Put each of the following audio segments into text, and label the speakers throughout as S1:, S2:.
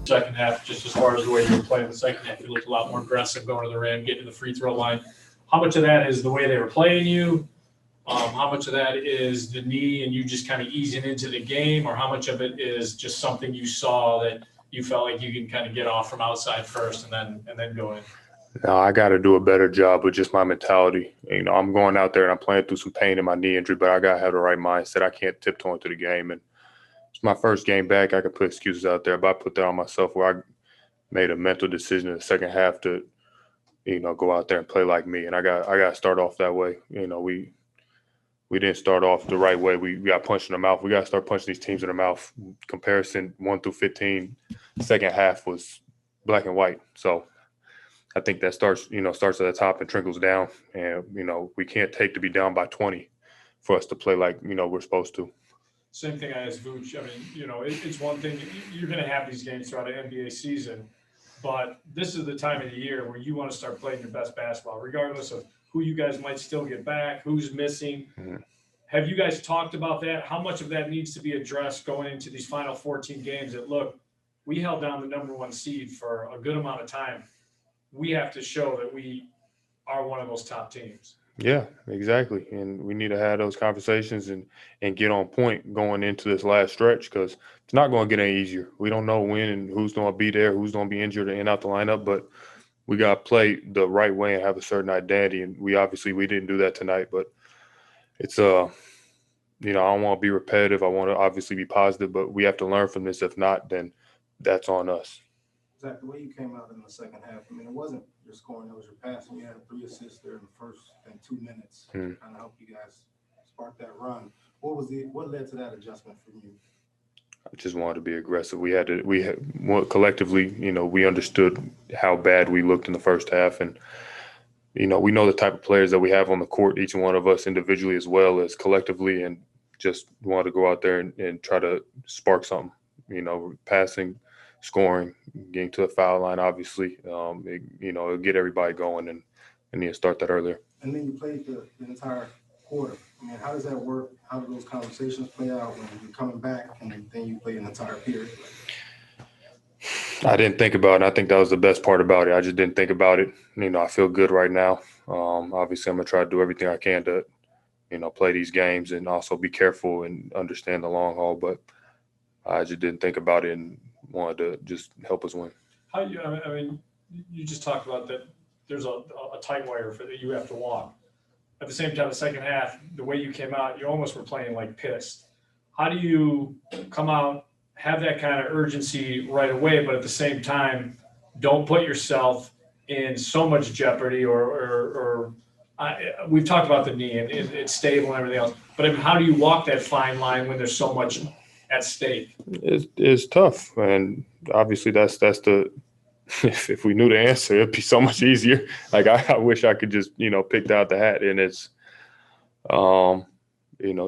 S1: second half, just as far as the way you were playing the second half. You looked a lot more aggressive going to the rim, getting to the free throw line. How much of that is the way they were playing you? How much of that is the knee and you just kind of easing into the game, or how much of it is just something you saw that you felt like you can kind of get off from outside first and then go in?
S2: No, I got to do a better job with just my mentality. I'm going out there and I'm playing through some pain in my knee injury, but I got to have the right mindset. I can't tiptoe into the game. And it's my first game back. I can put excuses out there, but I put that on myself where I made a mental decision in the second half to, go out there and play like me. And I got to start off that way. We didn't start off the right way. We got punched in the mouth. We got to start punching these teams in the mouth. Comparison 1 through 15, second half was black and white. So I think that starts at the top and trickles down. And, we can't take to be down by 20 for us to play like, we're supposed to.
S1: Same thing I asked Vooch. I mean, it's one thing. You're going to have these games throughout an NBA season, but this is the time of the year where you want to start playing your best basketball, regardless of who you guys might still get back, who's missing. Mm-hmm. Have you guys talked about that? How much of that needs to be addressed going into these final 14 games that, look, we held down the number one seed for a good amount of time. We have to show that we are one of those top teams.
S2: Yeah, exactly. And we need to have those conversations and get on point going into this last stretch, because it's not going to get any easier. We don't know when and who's going to be there, who's going to be injured and out the lineup, but we got to play the right way and have a certain identity. And we didn't do that tonight, but it's, I don't want to be repetitive. I want to obviously be positive, but we have to learn from this. If not, then that's on us.
S3: Zach, the way you came out in the second half, it wasn't your scoring, it was your passing. You had 3 assists there in the first 2 minutes. Kind of helped you guys spark that run. What led to that adjustment from you?
S2: I just wanted to be aggressive. Collectively, we understood how bad we looked in the first half. And, we know the type of players that we have on the court, each one of us individually as well as collectively, and just wanted to go out there and try to spark something, passing, scoring, getting to the foul line, obviously, it'll get everybody going and need to start that earlier.
S3: And then you played the entire quarter. How does that work? How do those conversations play out when you're coming back and then you play an entire period?
S2: I didn't think about it. I think that was the best part about it. I just didn't think about it. I feel good right now. Obviously, I'm going to try to do everything I can to, play these games and also be careful and understand the long haul. But I just didn't think about it and wanted to just help us win.
S1: You just talked about that there's a tight wire that you have to walk. At the same time, the second half, the way you came out, you almost were playing like pissed. How do you come out, have that kind of urgency right away, but at the same time, don't put yourself in so much jeopardy we've talked about the knee and it's stable and everything else, but how do you walk that fine line when there's so much at stake?
S2: It's tough. And obviously that's the if we knew the answer, it'd be so much easier. Like I wish I could just, picked out the hat. And it's,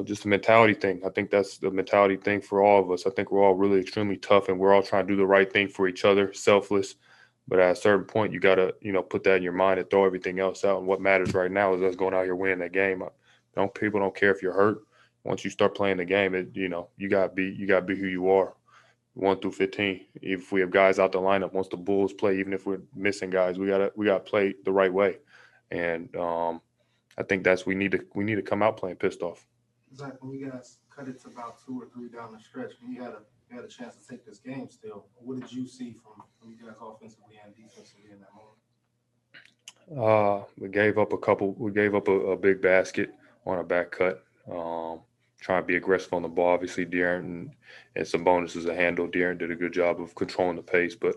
S2: just a mentality thing. I think that's the mentality thing for all of us. I think we're all really extremely tough and we're all trying to do the right thing for each other, selfless. But at a certain point, you got to, put that in your mind and throw everything else out. And what matters right now is us going out here winning that game. People don't care if you're hurt. Once you start playing the game, you got to be who you are. 1 through 15. If we have guys out the lineup, once the Bulls play, even if we're missing guys, we gotta play the right way. And I think we need to come out playing pissed off.
S3: Zach, when you guys cut it to about 2 or 3 down the stretch, when you had a chance to take this game still, what did you see from you guys offensively and defensively in that moment?
S2: We gave up a big basket on a back cut. Trying to be aggressive on the ball. Obviously, De'Aaron and some bonuses to handle. De'Aaron did a good job of controlling the pace, but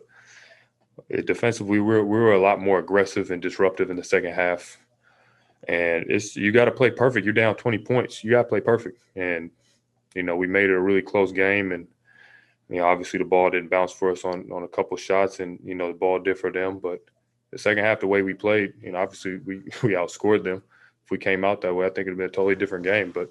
S2: defensively, we were a lot more aggressive and disruptive in the second half. And you got to play perfect. You're down 20 points. You got to play perfect. And we made it a really close game. And obviously the ball didn't bounce for us on a couple of shots, and the ball did for them. But the second half, the way we played, obviously we outscored them. If we came out that way, I think it'd been a totally different game. But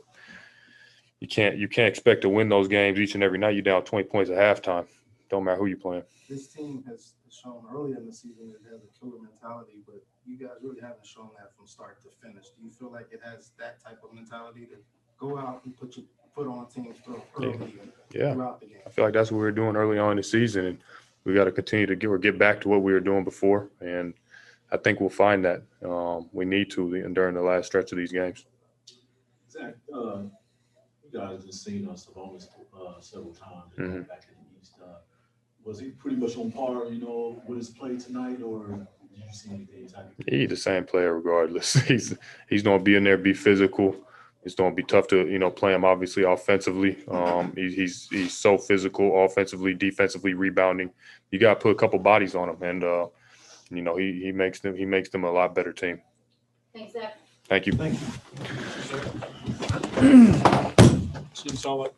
S2: you can't expect to win those games each and every night. You're down 20 points at halftime. Don't matter who you're playing.
S3: This team has shown earlier in the season that it has a killer mentality, but you guys really haven't shown that from start to finish. Do you feel like it has that type of mentality to go out and put your foot on team's throat early and throughout the game?
S2: I feel like that's what we were doing early on in the season. And we got to continue to get back to what we were doing before, and I think we'll find that we need to during the last stretch of these games.
S4: Zach, you guys have seen Sabonis several times back in the East. Was he pretty much on par, with his play tonight, or did you see anything type of?
S2: He's the same player regardless. He's going to be in there, be physical. It's going to be tough to play him obviously offensively. He's so physical, offensively, defensively, rebounding. You got to put a couple bodies on him, and he makes them a lot better team.
S5: Thanks, Zach.
S2: Thank you.
S3: Thank you.
S1: Seems solid.